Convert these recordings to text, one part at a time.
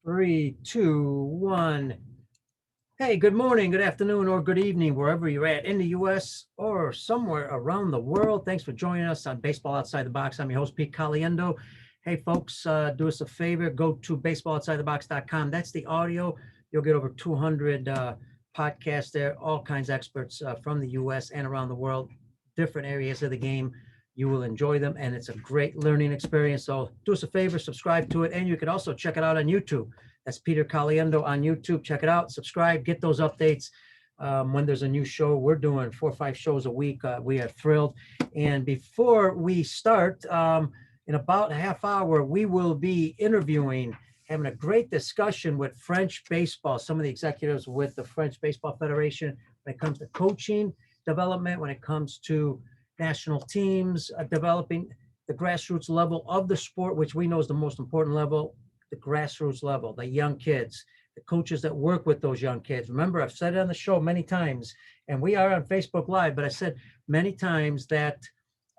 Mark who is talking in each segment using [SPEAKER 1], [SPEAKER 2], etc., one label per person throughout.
[SPEAKER 1] Three, two, one. Hey, good morning, good afternoon, or good evening, wherever you're at in the US or somewhere around the world. Thanks for joining us on Baseball Outside the Box. I'm your host, Pete Caliendo. Hey, folks, do us a favor. Go to baseballoutsidethebox.com. That's the audio. You'll get over 200 podcasts there, all kinds of experts from the US and around the world, different areas of the game. You will enjoy them, and it's a great learning experience. So do us a favor, subscribe to it, and you can also check it out on YouTube. That's Peter Caliendo on YouTube. Check it out, subscribe, get those updates when there's a new show. We're doing 4 or 5 shows a week. We are thrilled. And before we start, in about a half hour, we will be interviewing, having a great discussion with French baseball, some of the executives with the French Baseball Federation when it comes to coaching development, when it comes to national teams, developing the grassroots level of the sport, which we know is the most important level, the grassroots level, the young kids, the coaches that work with those young kids. Remember, I've said it on the show many times, and we are on Facebook Live, but I said many times that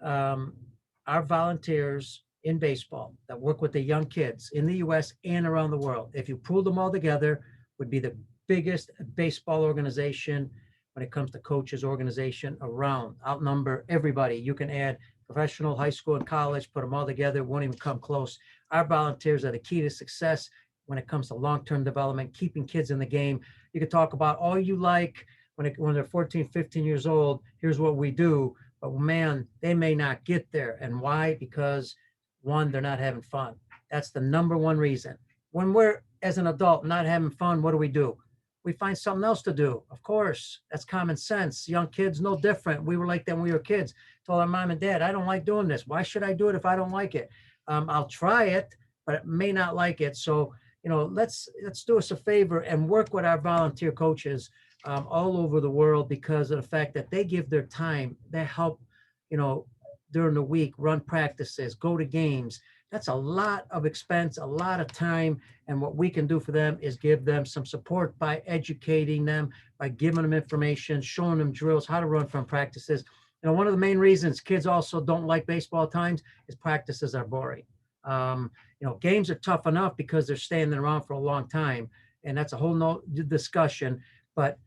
[SPEAKER 1] our volunteers in baseball that work with the young kids in the US and around the world, if you pull them all together, would be the biggest baseball organization when it comes to coaches organization around, outnumber everybody. You can add professional, high school, and college, put them all together, won't even come close. Our volunteers are the key to success when it comes to long-term development, keeping kids in the game. You can talk about all you like when they're 14, 15 years old. Here's what we do. But man, they may not get there. And why? Because one, they're not having fun. That's the number one reason. When we're, as an adult, not having fun, what do? We find something else to do. Of course, that's common sense. Young kids, no different. We were like that when we were kids. Told our mom and dad, I don't like doing this. Why should I do it if I don't like it? I'll try it, but it may not like it. So, let's do us a favor and work with our volunteer coaches all over the world because of the fact that they give their time. They help, you know, during the week, run practices, go to games. That's a lot of expense, a lot of time. And what we can do for them is give them some support by educating them, by giving them information, showing them drills, how to run from practices. One of the main reasons kids also don't like baseball at times is practices are boring. Games are tough enough because they're standing around for a long time, and that's a whole no discussion. But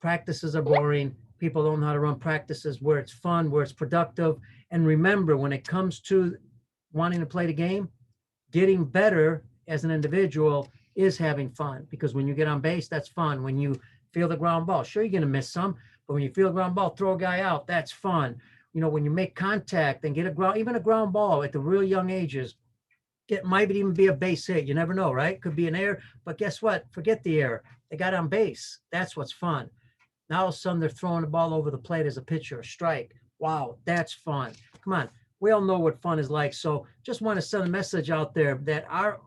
[SPEAKER 1] practices are boring. People don't know how to run practices where it's fun, where it's productive. And remember, when it comes to wanting to play the game, getting better as an individual is having fun, because when you get on base, that's fun. When you feel the ground ball, sure, you're going to miss some, but when you feel a ground ball, throw a guy out, that's fun. When you make contact and get even a ground ball at the real young ages, it might even be a base hit. You never know, right? Could be an error, but guess what? Forget the error. They got on base. That's what's fun. Now all of a sudden they're throwing the ball over the plate as a pitcher, a strike. Wow, that's fun. Come on. We all know what fun is like. So just want to send a message out there that our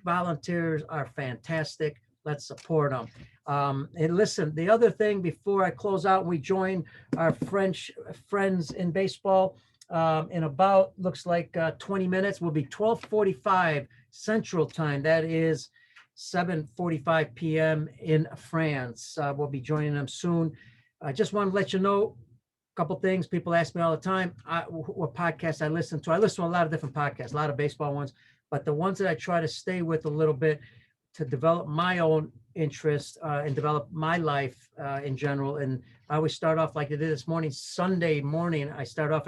[SPEAKER 1] volunteers are fantastic. Let's support them. And listen, the other thing before I close out, we join our French friends in baseball in about, looks like 20 minutes. Will be 12:45 Central Time. That is 7:45 p.m. in France. We'll be joining them soon. I just want to let you know a couple things. People ask me all the time what podcasts I listen to. I listen to a lot of different podcasts, a lot of baseball ones, but the ones that I try to stay with a little bit to develop my own interest and develop my life in general. And I always start off like I did this morning, Sunday morning. I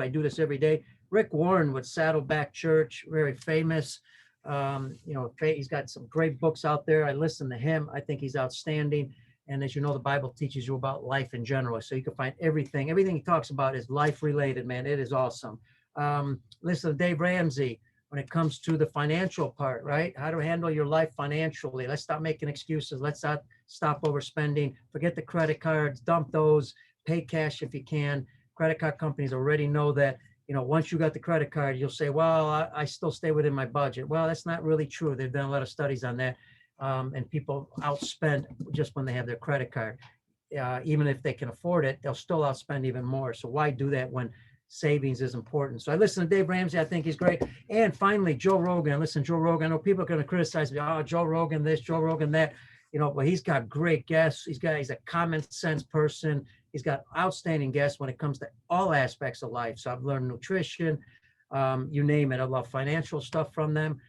[SPEAKER 1] do this every day. Rick Warren with Saddleback Church, very famous. He's got some great books out there. I listen to him. I think he's outstanding. And as you know, the Bible teaches you about life in general. So you can find everything. Everything he talks about is life related, man. It is awesome. Listen to Dave Ramsey when it comes to the financial part, right? How to handle your life financially. Let's stop making excuses. Let's not stop overspending. Forget the credit cards, dump those, pay cash if you can. Credit card companies already know that, once you got the credit card, you'll say, well, I still stay within my budget. Well, that's not really true. They've done a lot of studies on that. And people outspend just when they have their credit card. Even if they can afford it, they'll still outspend even more. So why do that when savings is important? So I listen to Dave Ramsey. I think he's great. And finally, Joe Rogan. Listen, Joe Rogan. I know people are going to criticize me. Oh, Joe Rogan this, Joe Rogan that. But he's got great guests. He's a common sense person. He's got outstanding guests when it comes to all aspects of life. So I've learned nutrition, you name it. I love financial stuff from them.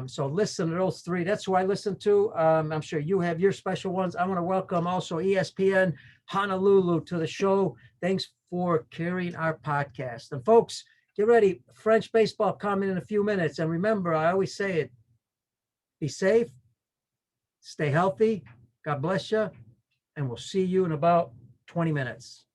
[SPEAKER 1] So listen to those three. That's who I listen to. I'm sure you have your special ones. I want to welcome also ESPN Honolulu to the show. Thanks for carrying our podcast. And folks, get ready. French baseball coming in a few minutes. And remember, I always say it, be safe, stay healthy. God bless you. And we'll see you in about 20 minutes.